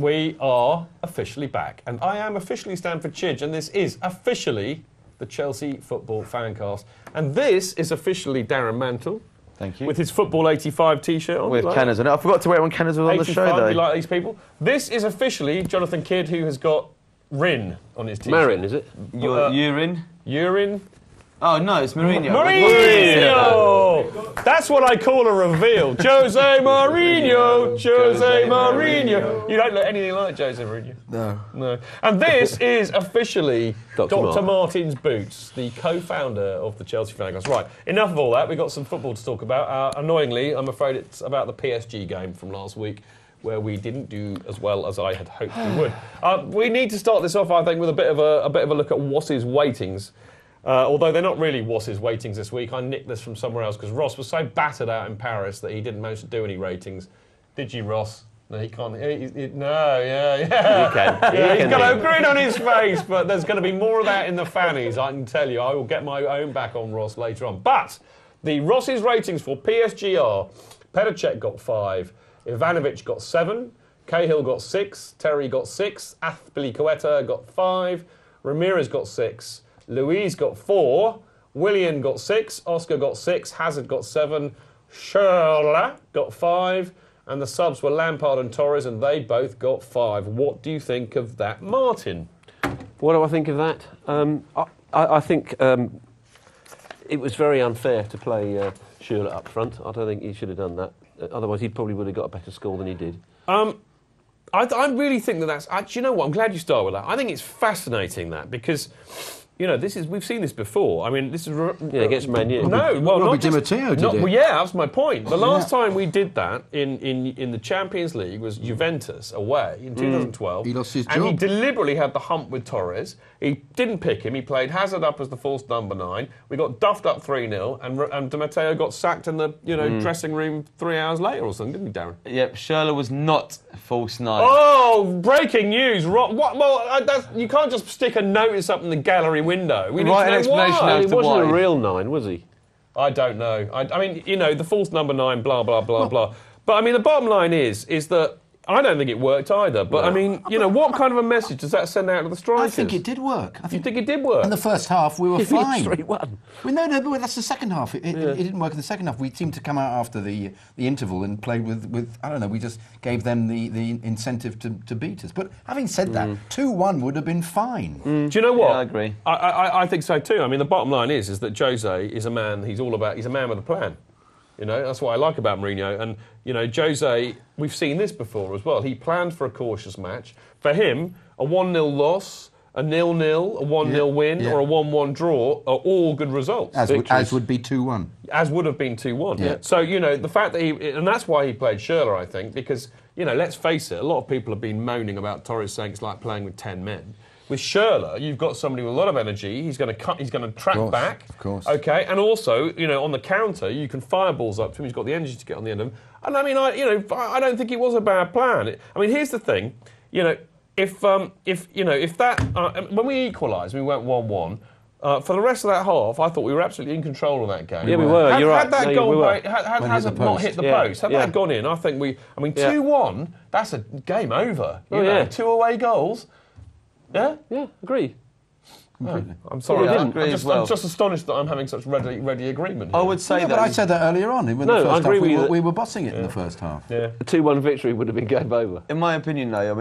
We are officially back. And I am officially Stanford Chidge, and this is officially the Chelsea Football Fancast. And this is officially Darren Mantle. Thank you. With his Football 85 T-shirt on. With Canners on it. I forgot to wear it when Canners was on the show, though. You like these people? This is officially Jonathan Kidd, who has got Rin on his T-shirt. Marin, is it? Urine? Urine? Oh, no, it's Mourinho. Mourinho! That's what I call a reveal. Jose Mourinho! Jose Mourinho! You don't look anything like Jose Mourinho. No. And this is officially Dr. Martin's Boots, the co-founder of the Chelsea Fancast. Right, enough of all that. We've got some football to talk about. Annoyingly, I'm afraid it's about the PSG game from last week, where we didn't do as well as I had hoped we would. We need to start this off, I think, with a bit of a look at Wass's weightings. Although they're not really Wass's weightings this week. I nicked this from somewhere else because Ross was so battered out in Paris that he didn't manage to do any ratings. Did you, Ross? No, he can't. No, yeah. You can. He's got a grin on his face, but there's going to be more of that in the fannies, I can tell you. I will get my own back on Ross later on. But the Ross's ratings for PSG are: Petr Cech got 5, Ivanovic got 7, Cahill got 6, Terry got 6, Azpilicueta got 5, Ramirez got 6, Luiz got 4, Willian got 6, Oscar got 6, Hazard got 7, Schürrle got 5, and the subs were Lampard and Torres, and they both got 5. What do you think of that, Martin? What do I think of that? I think it was very unfair to play Schürrle up front. I don't think he should have done that. Otherwise, he probably would have got a better score than he did. I really think that's... Do you know what? I'm glad you started with that. I think it's fascinating that, because... You know, we've seen this before. I mean, this is... against Man U. No, well, Robbie Di Matteo did it. Well, yeah, that's my point. The last time we did that in the Champions League was Juventus away in 2012. He lost his job. And he deliberately had the hump with Torres. He didn't pick him. He played Hazard up as the false number 9. We got duffed up 3-0, and Di Matteo got sacked in the dressing room 3 hours later or something, didn't he, Darren? Yep, Schürrle was not false 9. Oh, breaking news. What? Well, you can't just stick a notice up in the gallery window. We need to know why. He wasn't a real 9, was he? I don't know. I mean, the false number 9, blah, blah, blah, blah. But, I mean, the bottom line is that I don't think it worked either. But, I mean, what kind of a message does that send out to the strikers? I think it did work. You think it did work? In the first half, we were fine. 3-1. Well, no, but that's the second half. It didn't work in the second half. We seemed to come out after the interval and play with I don't know, we just gave them the incentive to beat us. But having said that, 2-1 would have been fine. Do you know what? Yeah, I agree. I think so too. I mean, the bottom line is that Jose is a man, he's a man with a plan. That's what I like about Mourinho. And, Jose, we've seen this before as well. He planned for a cautious match. For him, a 1-0 loss, a 0-0, a 1-0 win, or a 1-1 draw are all good results. As would be 2-1. As would have been 2-1. Yeah. So, the fact that and that's why he played Schürrle, I think, because, let's face it, a lot of people have been moaning about Torres saying it's like playing with 10 men. With Schürrle, you've got somebody with a lot of energy. He's going to track back. Of course. Okay, and also, on the counter, you can fire balls up to him. He's got the energy to get on the end of them. And I mean, I don't think it was a bad plan. Here's the thing. If that when we equalised, we went 1-1. For the rest of that half, I thought we were absolutely in control of that game. Yeah, we were. You're right. Had that goal, had Hazard not hit the post, had that gone in, I think 2-1. That's a game over. You know, 2 away goals. Yeah? Yeah, agree. Completely. I'm sorry, I'm just astonished that I'm having such ready agreement here. I would say that... But I said that earlier on. I agree with you. We were bossing it in the first half. Yeah. A 2-1 victory would have been game over. In my opinion, though,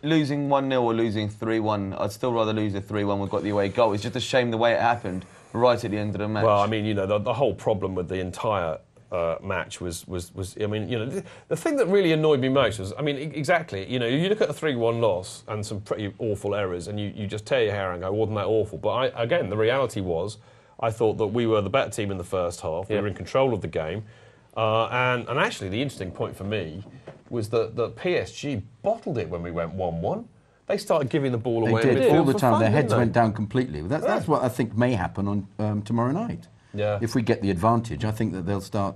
losing 1-0 or losing 3-1, I'd still rather lose a 3-1. We've got the away goal. It's just a shame the way it happened right at the end of the match. Well, the whole problem with the entire match was the thing that really annoyed me most was, exactly, you look at a 3-1 loss and some pretty awful errors and you just tear your hair and go, wasn't that awful? But the reality was, I thought that we were the better team in the first half. We were in control of the game. And actually, the interesting point for me was that PSG bottled it when we went 1-1. They started giving the ball away. They did all the for time. fun, Their heads didn't went down completely. That's what I think may happen on tomorrow night. Yeah. If we get the advantage, I think that they'll start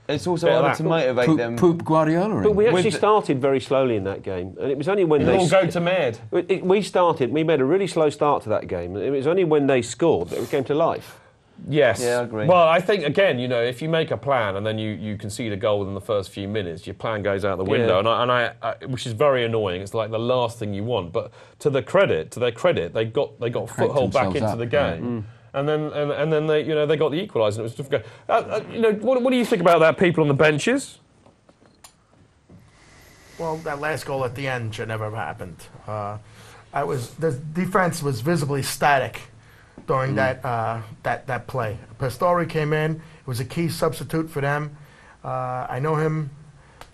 it's also harder to motivate them. Poop Guardiola in. But we actually started very slowly in that game, and it was only when they all go to Med. We made a really slow start to that game, and it was only when they scored that we came to life. Yes. Yeah, I agree. Well, I think, again, if you make a plan and then you concede a goal within the first few minutes, your plan goes out the window, which is very annoying. It's like the last thing you want. But to their credit, they got a foothold back into the game. And then they got the equaliser. And it was difficult. What do you think about that, people on the benches? Well, that last goal at the end should never have happened. The defense was visibly static during that play. Pastore came in. It was a key substitute for them. I know him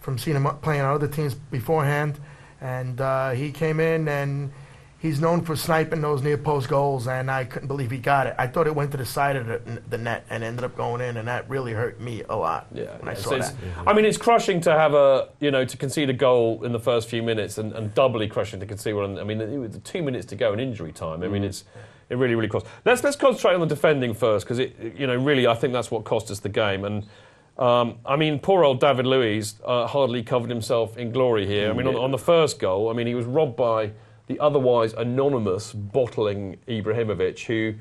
from seeing him playing on other teams beforehand, and he came in and he's known for sniping those near post goals, and I couldn't believe he got it. I thought it went to the side of the net and ended up going in, and that really hurt me a lot when I saw that. I mean, it's crushing to have to concede a goal in the first few minutes, and doubly crushing to concede one. I mean, it was 2 minutes to go in injury time. I mean, it really, really cost. Let's concentrate on the defending first, because really, I think that's what cost us the game. And I mean, poor old David Luiz hardly covered himself in glory here. I mean, on the first goal, I mean, he was robbed by the otherwise anonymous bottling Ibrahimovic, who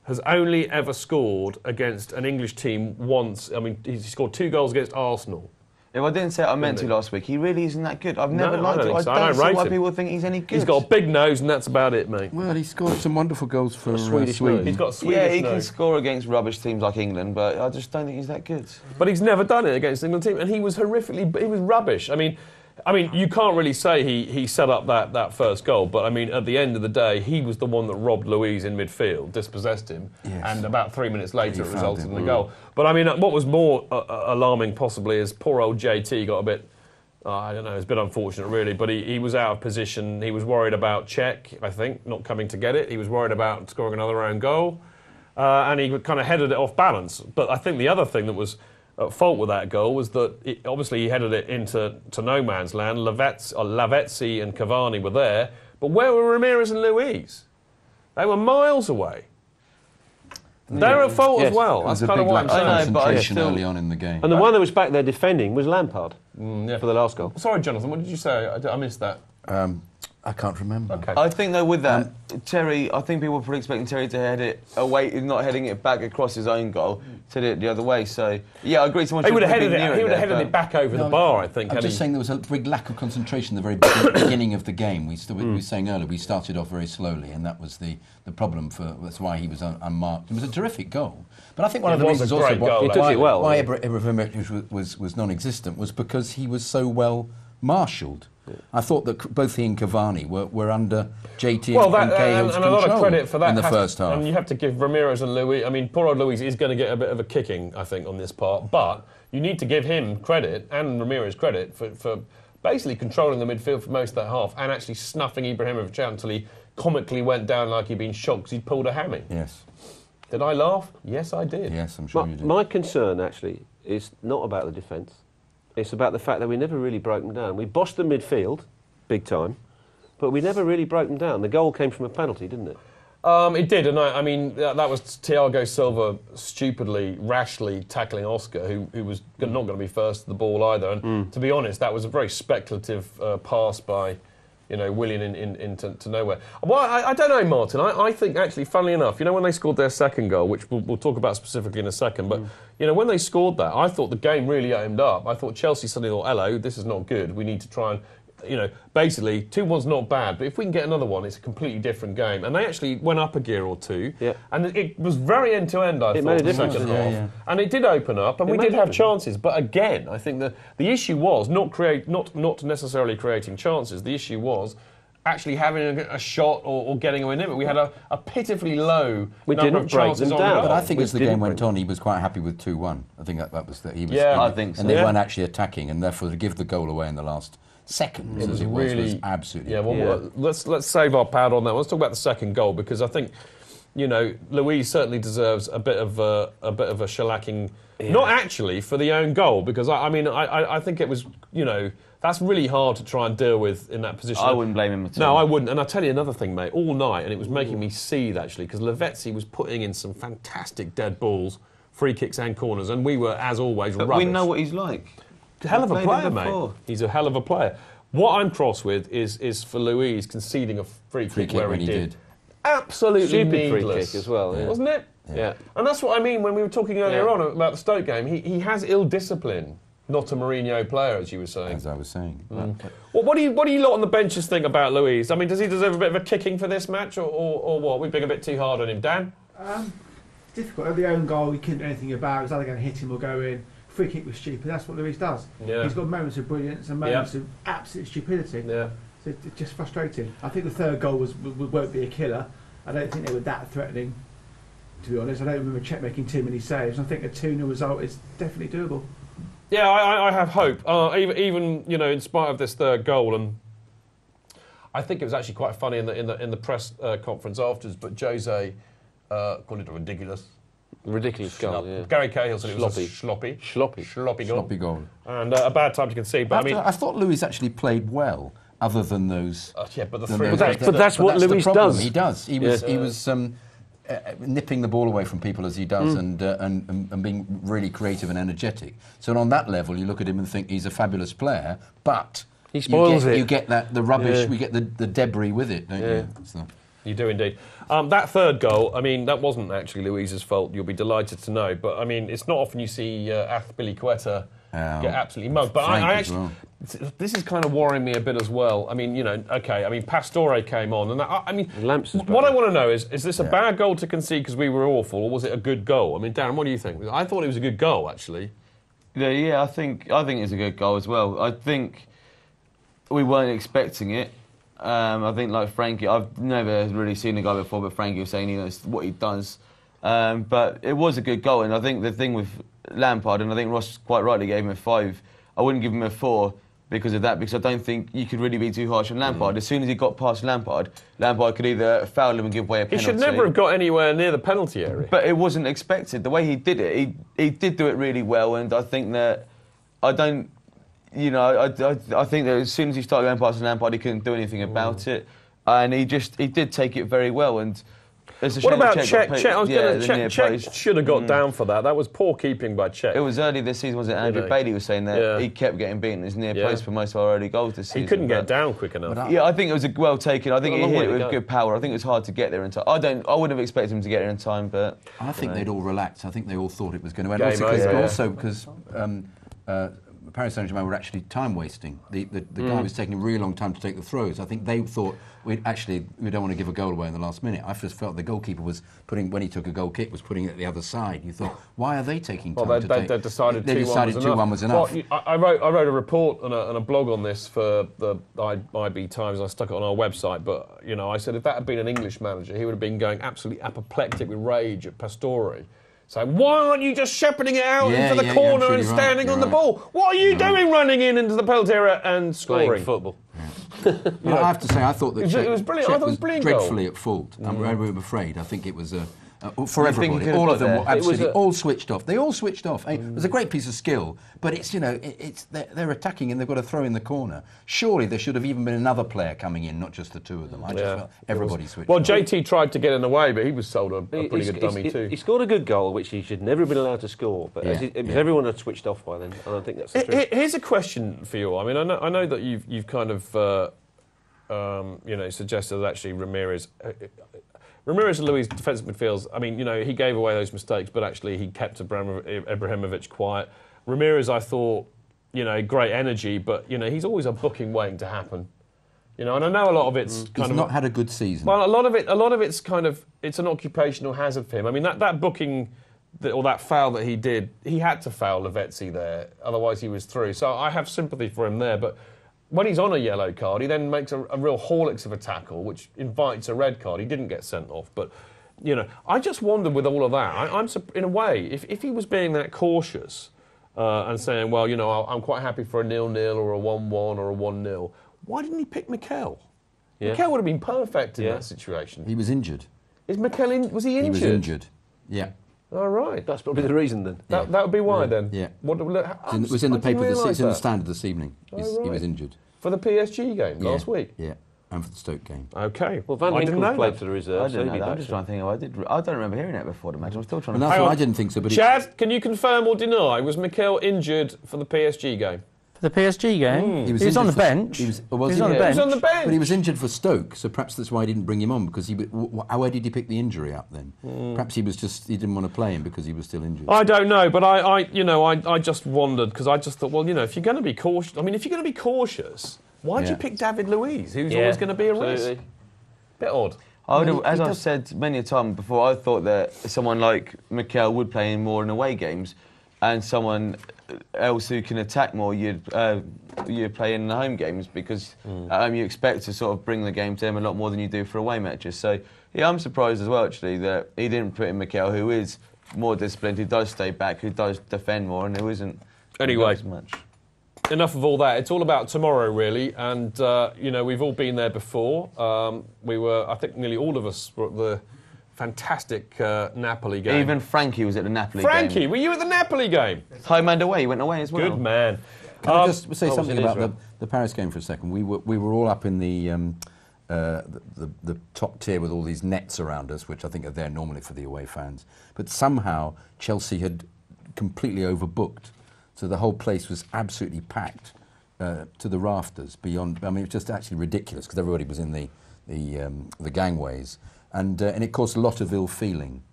has only ever scored against an English team once. I mean, he scored 2 goals against Arsenal. If I didn't say it, I meant to last week. He really isn't that good. I've never liked him. I don't see why people think he's any good. He's got a big nose, and that's about it, mate. Well, he scored some wonderful goals for Sweden. He's got a Swedish nose. He can score against rubbish teams like England, but I just don't think he's that good. But he's never done it against the England team, and he was horrifically. He was rubbish. I mean, you can't really say he set up that first goal, but I mean, at the end of the day, he was the one that robbed Luiz in midfield, dispossessed him, and about 3 minutes later it resulted in the goal. But I mean, what was more alarming possibly is poor old JT got a bit, I don't know, it's a bit unfortunate really, but he was out of position. He was worried about Czech, I think, not coming to get it. He was worried about scoring another own goal, and he kind of headed it off balance. But I think the other thing that was at fault with that goal was that obviously he headed it into no man's land. Lavezzi and Cavani were there, but where were Ramirez and Luiz? They were miles away. They're at fault as well. That's kind of what I'm saying. Concentration early on in the game. And the one that was back there defending was Lampard for the last goal. Sorry, Jonathan, what did you say? I missed that. I can't remember. Okay. I think, though, with that, Terry, I think people were probably expecting Terry to head it away, not heading it back across his own goal, to do it the other way. So, yeah, I agree. He would have headed it back over the bar, I think. I'm just saying there was a big lack of concentration at the very beginning of the game. We were saying earlier, we started off very slowly, and that was the problem that's why he was unmarked. It was a terrific goal. But I think one of the reasons also why Ibrahimovic was non-existent was because he was so well marshalled. I thought that both he and Cavani were under JT and Cahill's control a lot of credit for that in the first half. And you have to give Ramirez and Luiz. I mean, poor old Luiz is going to get a bit of a kicking, I think, on this part. But you need to give him credit and Ramirez credit for basically controlling the midfield for most of that half and actually snuffing Ibrahimovic out until he comically went down like he'd been shocked because he'd pulled a hammy. Yes. Did I laugh? Yes, I did. Yes, I'm sure you did. My concern, actually, is not about the defence. It's about the fact that we never really broke them down. We bossed the midfield, big time, but we never really broke them down. The goal came from a penalty, didn't it? It did, and I mean, that was Thiago Silva stupidly, rashly tackling Oscar, who was not going to be first to the ball either. And to be honest, that was a very speculative pass by Willian into nowhere. Well, I don't know, Martin. I think, actually, funnily enough, when they scored their second goal, which we'll talk about specifically in a second, but, when they scored that, I thought the game really opened up. I thought Chelsea suddenly thought, hello, this is not good. We need to try and, basically, 2-1's not bad, but if we can get another one, it's a completely different game. And they actually went up a gear or two, and it was very end-to-end, I thought, the second half. Yeah. And it did open up, and we did have chances. But again, I think the issue was not necessarily creating chances. The issue was actually having a shot or getting away near it. We had a pitifully low number of chances on goal. But I think as the game went on, he was quite happy with 2-1. I think that was that he was. Yeah, I think so. And they weren't actually attacking, and therefore to give the goal away in the last seconds, as it was absolutely. Yeah, well, let's save our pad on that. Let's talk about the second goal, because I think, Luiz certainly deserves a bit of a shellacking. Yeah. Not actually for the own goal, because I think it was that's really hard to try and deal with in that position. I wouldn't blame him at all. No, I wouldn't. And I'll tell you another thing, mate, all night, and it was making me seethe, actually, because Lavezzi was putting in some fantastic dead balls, free kicks and corners, and we were, as always, but rubbish. We know what he's like. Hell of a player, mate. He's a hell of a player. What I'm cross with is for Luiz conceding a free kick where he did. Absolutely stupid needless. Free kick as well, wasn't it? Yeah. And that's what I mean when we were talking earlier on about the Stoke game. He has ill discipline. Not a Mourinho player, as you were saying. As I was saying. Well, what do you lot on the benches think about Luiz? I mean, does he deserve a bit of a kicking for this match, or what? We've been a bit too hard on him, Dan? Difficult. At the own goal, he couldn't do anything about. It was either going to hit him or go in. Free kick was stupid. That's what Luiz does. Yeah. He's got moments of brilliance and moments of absolute stupidity. Yeah. So it's just frustrating. I think the third goal won't be a killer. I don't think they were that threatening, to be honest. I don't remember Czech making too many saves. I think a 2-0 result is definitely doable. Yeah, I have hope. Even in spite of this third goal, and I think it was actually quite funny in the press conference afterwards. But Jose called it a ridiculous goal. Yeah. Gary Cahill said it was a sloppy goal, and a bad time to concede. But I thought Luiz actually played well, other than those. But that's what Luiz does. He does. He was. Nipping the ball away from people as he does, and being really creative and energetic. So on that level, you look at him and think he's a fabulous player, but he spoils it. You get the rubbish. We get the debris with it, don't you? So. You do indeed. That third goal, I mean, that wasn't actually Luiz's fault. You'll be delighted to know, but I mean, it's not often you see Azpilicueta get absolutely mugged. But I actually, this is kind of worrying me a bit as well. I mean, Pastore came on, and what I want to know is this a bad goal to concede because we were awful, or was it a good goal? I mean, Darren, what do you think? I thought it was a good goal, actually. Yeah, I think it's a good goal as well. I think we weren't expecting it. I think, like Frankie, I've never really seen the guy before, but Frankie was saying he knows what he does. But it was a good goal, and I think the thing with Lampard, and I think Ross quite rightly gave him a 5, I wouldn't give him a 4 because of that, because I don't think you could really be too harsh on Lampard. As soon as he got past Lampard could either foul him and give away a penalty. He should never have got anywhere near the penalty area. But it wasn't expected. The way he did it, he did do it really well, and I think that I think that as soon as he started going past Lampard, he couldn't do anything about it, and he did take it very well. And what about Czech? Czech should have got down for that. That was poor keeping by Czech. It was early this season, was it? Andrew Bailey was saying that he kept getting beaten in his near post for most of our early goals this season. He couldn't get down quick enough. I think it was well taken. I think he hit it with good power. I think it was hard to get there in time. I wouldn't have expected him to get there in time, but I think they'd all relaxed. I think they all thought it was going to end. Also because Paris Saint-Germain were actually time wasting. The guy was taking a really long time to take the throws. I think they thought we don't want to give a goal away in the last minute. I just felt the goalkeeper was when he took a goal kick, was putting it at the other side. You thought, why are they taking time to take? They decided 2-1 was enough. Well, I wrote a report and a blog on this for the IB Times. I stuck it on our website. But I said if that had been an English manager, he would have been going absolutely apoplectic with rage at Pastore. So why aren't you just shepherding it out into the corner and standing on the ball? What are you doing running into the penalty area and scoring? Playing football. I have to say, I thought that it was brilliant. Czech I thought it was brilliant dreadfully at fault. I'm afraid. I think it was for everybody. All of them were absolutely all switched off. They all switched off. It was a great piece of skill, but it's they're attacking and they've got to throw in the corner. Surely there should have even been another player coming in, not just the two of them. I just felt everybody switched. Well, off. JT tried to get in the way, but he was sold a pretty good dummy too. He scored a good goal, which he should never have been allowed to score. But everyone had switched off by then. I don't think that's the truth. Here's a question for you. I mean, I know that you've kind of suggested that actually Ramirez and Luiz defensive midfields. I mean, he gave away those mistakes, but actually he kept Ibrahimovic quiet. Ramirez, I thought, great energy, but he's always a booking waiting to happen. And I know a lot of it's kind of not had a good season. Well, a lot of it's kind of it's an occupational hazard for him. I mean, that booking or that foul that he did, he had to foul Lavezzi there, otherwise he was through. So I have sympathy for him there, but when he's on a yellow card, he then makes a real Horlicks of a tackle, which invites a red card. He didn't get sent off, but I just wondered with all of that. I'm in a way, if he was being that cautious and saying, well, I'm quite happy for a 0-0 or a 1-1 or a 1-0, why didn't he pick Mikel? Yeah. Mikel would have been perfect in that situation. He was injured. Was he injured? He was injured. Yeah. All right. That's probably the reason then. That would be why then. Yeah. It was in the paper. It's in the Standard this evening. He was injured. For the PSG game last week? Yeah, and for the Stoke game. OK. Well, Van Winkle played for the reserve. I didn't know that. I'm just trying to think. I don't remember hearing that before the match. I'm still trying to... That's what I didn't think so, but Chad, can you confirm or deny, was Mikel injured for the PSG game? For the PSG game? He was on the bench. He was on the bench. He was on the bench. But he was injured for Stoke, so perhaps that's why he didn't bring him on, because where did he pick the injury up then? Perhaps he didn't want to play him because he was still injured. I don't know, but I just wondered, because I just thought, well, if you're going to be cautious, why did you pick David Luiz, who's always going to be a risk? Bit odd. As I've said many a time before, I thought that someone like Mikel would play in more in away games, and someone else who can attack more, you'd play in the home games, because at home you expect to sort of bring the game to him a lot more than you do for away matches. So yeah, I'm surprised as well actually that he didn't put in Mikel, who is more disciplined, who does stay back, who does defend more, and who isn't anyway as much. Enough of all that. It's all about tomorrow, really, and we've all been there before. I think nearly all of us were at the fantastic Napoli game. Even Frankie was at the Napoli game. Frankie, were you at the Napoli game? Home and away, he went away as well. Good man. Can I just say something about the Paris game for a second? We were all up in the top tier with all these nets around us, which I think are there normally for the away fans. But somehow Chelsea had completely overbooked. So the whole place was absolutely packed to the rafters beyond. I mean, it was just actually ridiculous because everybody was in the gangways, and it caused a lot of ill feeling.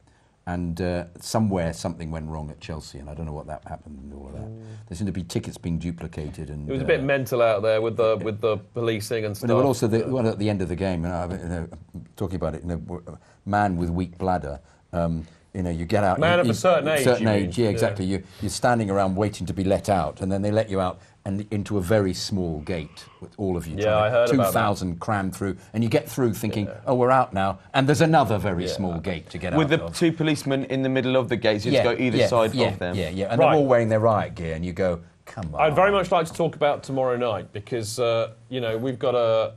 And somewhere something went wrong at Chelsea, and I don't know what that happened and all of that. There seemed to be tickets being duplicated, and it was a bit mental out there with the policing and stuff. But also at the end of the game, talking about it, man with weak bladder. You get out. Man of a certain age. Yeah, exactly. Yeah. You're standing around waiting to be let out, and then they let you out and into a very small gate with all of you. Yeah, I heard about 2,000 crammed through, and you get through thinking, oh, we're out now, and there's another very small gate to get out. With the two policemen in the middle of the gates, you just go either side of them. Yeah, and they're all wearing their riot gear, and you go, come on. I'd very much like to talk about tomorrow night because we've got a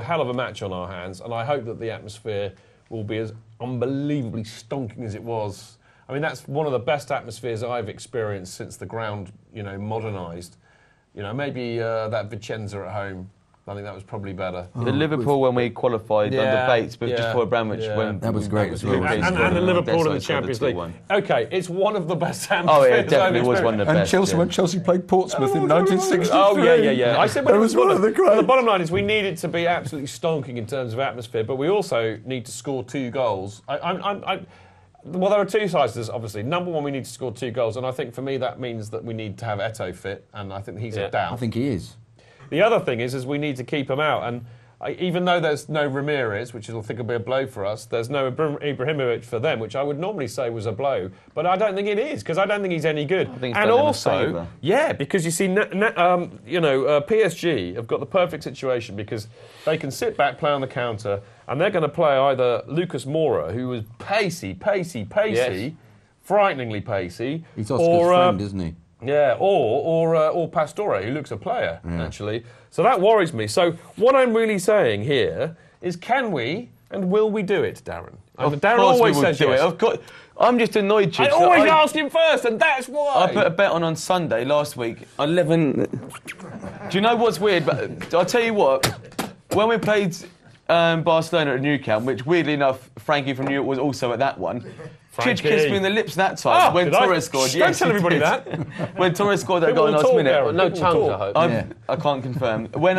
hell of a match on our hands, and I hope that the atmosphere will be as unbelievably stonking as it was. I mean, that's one of the best atmospheres I've experienced since the ground, modernised. Maybe that Vicenza at home. I think that was probably better. The Liverpool when we qualified under Bates, but just for Abramovich when that was great as well. And the Liverpool in the Champions League. Okay, it's one of the best atmospheres. Oh, it definitely was one of the best. And when Chelsea played Portsmouth in 1963. Oh yeah. I said that was one of the great. The bottom line is we need it to be absolutely stonking in terms of atmosphere, but we also need to score 2 goals. Well, there are 2 sides to this, obviously. Number one, we need to score 2 goals, and I think for me that means that we need to have Eto'o fit, and I think he's a doubt. I think he is. The other thing is we need to keep him out, and even though there's no Ramirez, which I think will be a blow for us, there's no Ibrahimovic for them, which I would normally say was a blow, but I don't think it is because I don't think he's any good. And also, because you see, PSG have got the perfect situation because they can sit back, play on the counter, and they're going to play either Lucas Moura, who was pacey, frighteningly pacey, he's Oscar's friend, isn't he? Yeah, or Pastore, who looks a player, actually. So that worries me. So what I'm really saying here is can we and will we do it, Darren? Darren always says yes. Of course. I'm just annoyed, Chicks. I always ask him first, and that's why. I put a bet on Sunday last week. 11... Do you know what's weird? But I'll tell you what. When we played Barcelona at Nou Camp, which weirdly enough, Frankie from New York was also at that one. Chidge kissed me in the lips that time when Torres scored. Don't tell everybody that. When Torres scored that goal in the last minute. No tongues, I hope. I can't confirm. When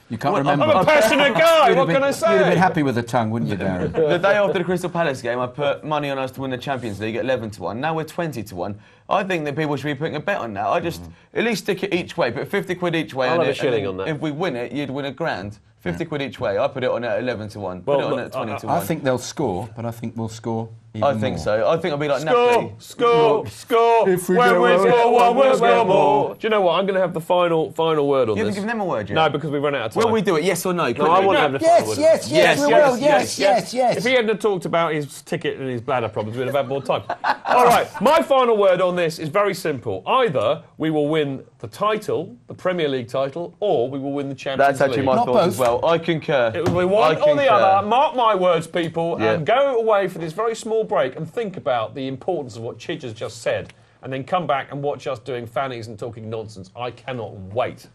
you can't remember. I'm a passionate guy. What can I say? You'd have been happy with the tongue, wouldn't you, Darren? The day after the Crystal Palace game, I put money on us to win the Champions League at 11-1. Now we're 20-1. I think that people should be putting a bet on that. I just at least stick it each way. Put 50 quid each way. I'll have a shilling on that. If we win it, you'd win £1,000. 50 quid each way. I put it on at 11-1. Put it on at 20-1. I think they'll score, but I think we'll score. I think so. I think I'll be like Napoli. Score! If we when we score one, we'll score more. Do you know what? I'm going to have the final word on this. You haven't given them a word yet? No, because we've run out of time. Will we do it? Yes or no? No, I want to have the final word. Yes, we will. Yes. If he hadn't talked about his ticket and his bladder problems, we'd have had more time. All right, my final word on this is very simple. Either we will win the title, the Premier League title, or we will win the Champions League. That's actually my thoughts as well. I concur. It will be one or the other. Mark my words, people, and go away for this very small break and think about the importance of what Chidge has just said, and then come back and watch us doing fannies and talking nonsense. I cannot wait.